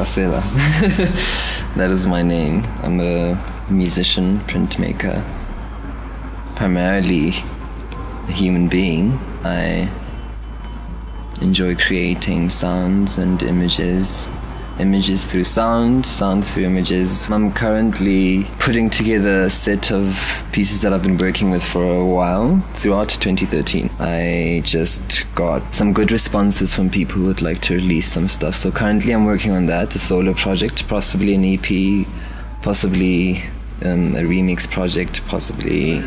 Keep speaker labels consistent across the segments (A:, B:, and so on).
A: Silla. That is my name. I'm a musician, printmaker, primarily a human being. I enjoy creating sounds and images through sound through images. I'm currently putting together a set of pieces that I've been working with for a while, throughout 2013. I just got some good responses from people who would like to release some stuff. So currently I'm working on that, a solo project, possibly an EP, possibly a remix project, possibly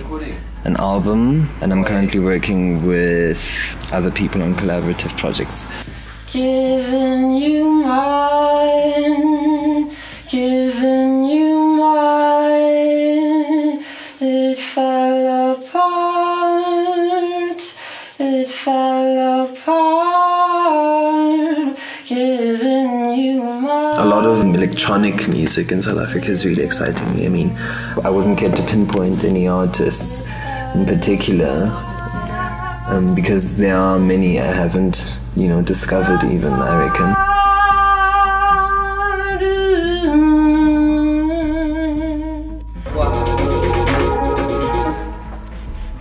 A: an album. And I'm currently working with other people on collaborative projects.
B: Giving you mine, giving you mine. It fell apart, it fell apart. Giving you mine.
A: A lot of electronic music in South Africa is really exciting me. I mean, I wouldn't get to pinpoint any artists in particular, because there are many I haven't, discovered even, I reckon.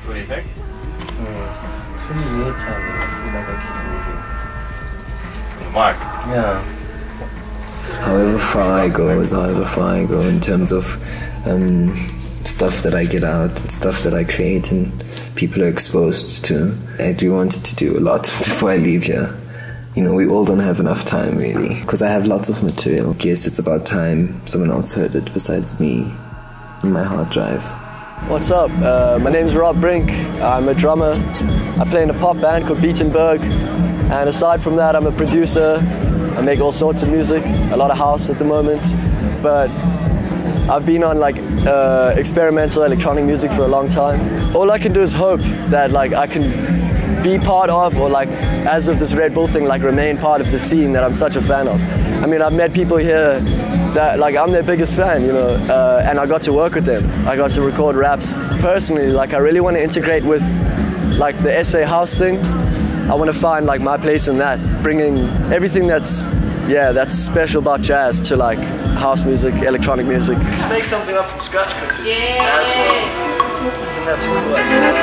C: What do you think?
D: 20 minutes sounds like I feel like I keep moving.
C: Mark.
D: Yeah.
A: However far I go is however far I go in terms of stuff that I get out, stuff that I create and people are exposed to. I do want to do a lot before I leave here. We all don't have enough time really, because I have lots of material. I guess it's about time someone else heard it besides me in my hard drive.
E: What's up? My name's Rob Brink. I'm a drummer. I play in a pop band called Beatenberg, and aside from that I'm a producer. I make all sorts of music, a lot of house at the moment, but I've been on experimental electronic music for a long time. All I can do is hope that I can be part of, or as of this Redbull thing, remain part of the scene that I'm such a fan of. I mean, I've met people here that I'm their biggest fan, and I got to work with them. I got to record raps. Personally, I really want to integrate with the SA house thing. I want to find my place in that, bringing everything that's special about jazz to house music, electronic music. Just make something up from scratch quickly.
B: Yeah.
E: As well. I think that's a cool idea.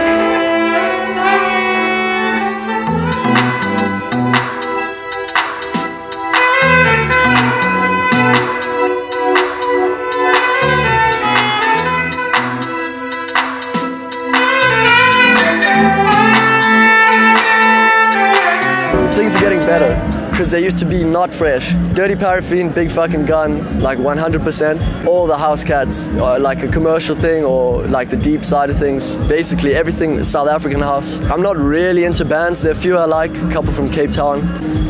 E: Things are getting better, because they used to be not fresh. Dirty Paraffin, big fucking gun, 100%. All the house cats, a commercial thing, or the deep side of things. Basically everything South African house. I'm not really into bands. There are a few I like, a couple from Cape Town.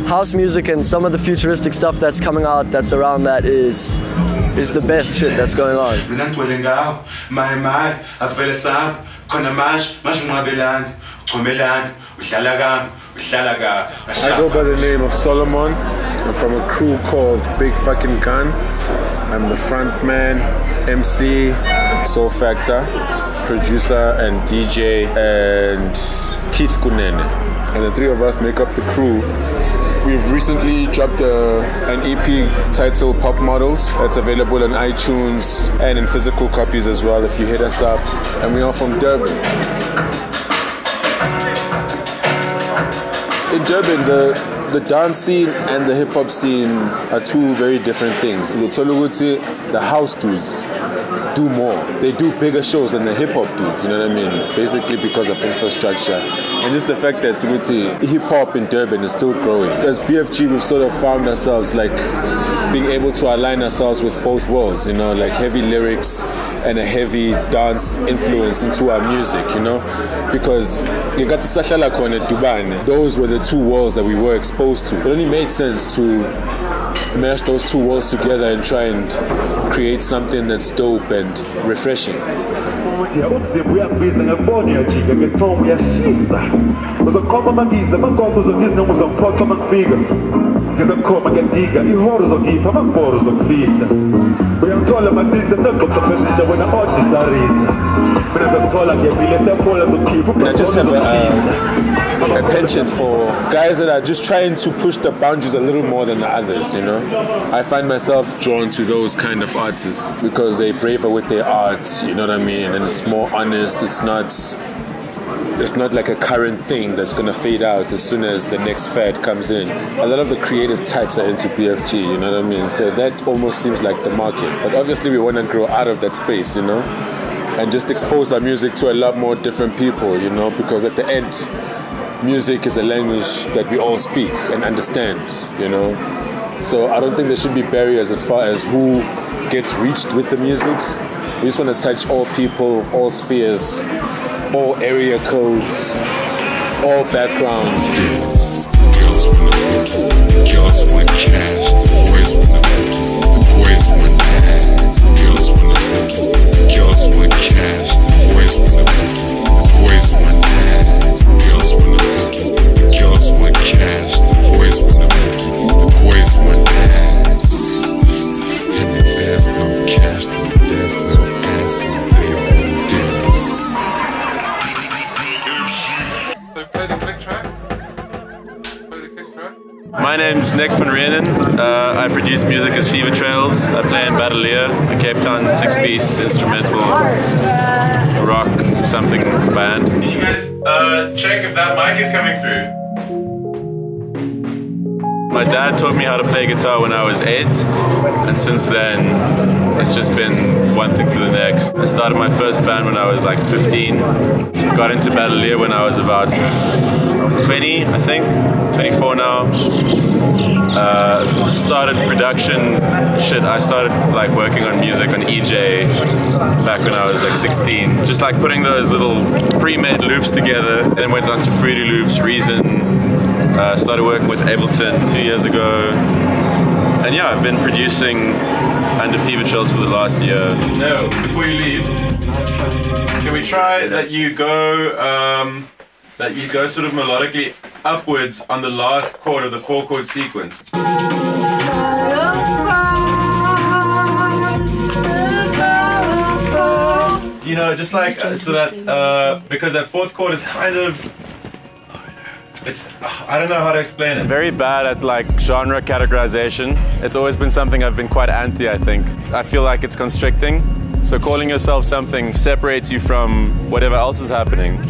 E: House music and some of the futuristic stuff that's coming out, that's around that is the best shit that's going on.
F: I go by the name of Solomon. I'm from a crew called Big Fucking Gun. I'm the front man, MC, Soul Factor, producer and DJ, and Keith Kunene. And the three of us make up the crew. We've recently dropped an EP titled Pop Models. It's available on iTunes and in physical copies as well if you hit us up. And we are from Durban. In Durban, the dance scene and the hip-hop scene are two very different things. The house dudes do more. They do bigger shows than the hip-hop dudes, you know what I mean? Basically because of infrastructure. And just the fact that hip-hop in Durban is still growing. As BFG, we've sort of found ourselves being able to align ourselves with both worlds, heavy lyrics and a heavy dance influence into our music, because those were the two worlds that we were exposed to. It only made sense to mash those two worlds together and try and create something that's dope and refreshing.
G: Uzokoma magiza, magogo uzongiza, não usam pode, como fica. ngizakukhoma ngiyadiga ihoro zokipha amabhoro zokufihla uyangithola masista segqoqa phesisha wena odisarisa mina zasithola ngiyabile siyaphola zokukhipha.
F: I just have a penchant for guys that are just trying to push the boundaries a little more than the others, you know. I find myself drawn to those kind of artists because they're braver with their art, you know what I mean, and it's more honest. It's not like a current thing that's going to fade out as soon as the next fad comes in. A lot of the creative types are into BFG, you know what I mean? So that almost seems like the market. But obviously we want to grow out of that space, you know, and just expose our music to a lot more different people, you know, because at the end, music is a language that we all speak and understand, you know. So I don't think there should be barriers as far as who gets reached with the music. We just want to touch all people, all spheres, all area codes, all backgrounds.
H: Yes, girls want the boogie, girls want cash, the boys want the boogie, the boys want ass. Girls want the boogie, girls want cash, the boys want the boogie, the boys want ass. Girls want the boogie, the girls want cash, the boys want the boogie, the boys want ass. And if there's no cash, then there's no ass, and they won't dance.
I: My name's Nick van Reenen. I produce music as Fever Trails. I play in Battalier, the Cape Town 6-piece instrumental rock something band. Can you guys check if that mic is coming through? My dad taught me how to play guitar when I was 8, and since then it's just been one thing to the next. I started my first band when I was like 15, got into Battalier when I was about 20, I think, 24 now. Started production shit. I started like working on music on EJ back when I was like 16, just like putting those little pre-made loops together, then went on to Fruity Loops, Reason. Started working with Ableton 2 years ago, and yeah, I've been producing under Fever Trails for the last year. No, before you leave, can we try that you go sort of melodically upwards on the last chord of the 4-chord sequence? You know, just like so that because that 4th chord is kind of. I don't know how to explain it. I'm very bad at like genre categorization. It's always been something I've been quite anti, I think. I feel like it's constricting. So calling yourself something separates you from whatever else is happening.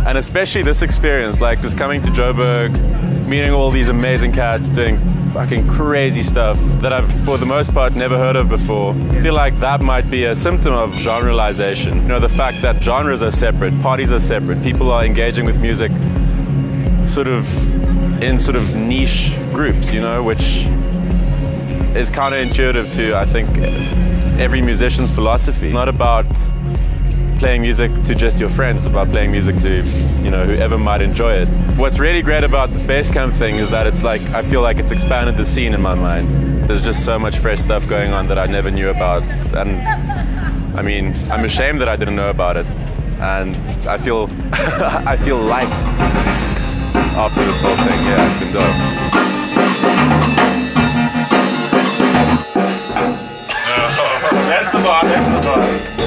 I: And especially this experience, like this coming to Joburg, meeting all these amazing cats doing fucking crazy stuff that I've, for the most part, never heard of before. I feel like that might be a symptom of generalization. You know, the fact that genres are separate, parties are separate, people are engaging with music sort of in sort of niche groups, you know, which is counterintuitive to, I think, every musician's philosophy. Not about playing music to just your friends, it's about playing music to, you know, whoever might enjoy it. What's really great about this Basecamp thing is that it's like, I feel like it's expanded the scene in my mind. There's just so much fresh stuff going on that I never knew about, and I mean, I'm ashamed that I didn't know about it, and I feel I feel light after this whole thing. Yeah, it's been dope. That's the bar, that's the bar.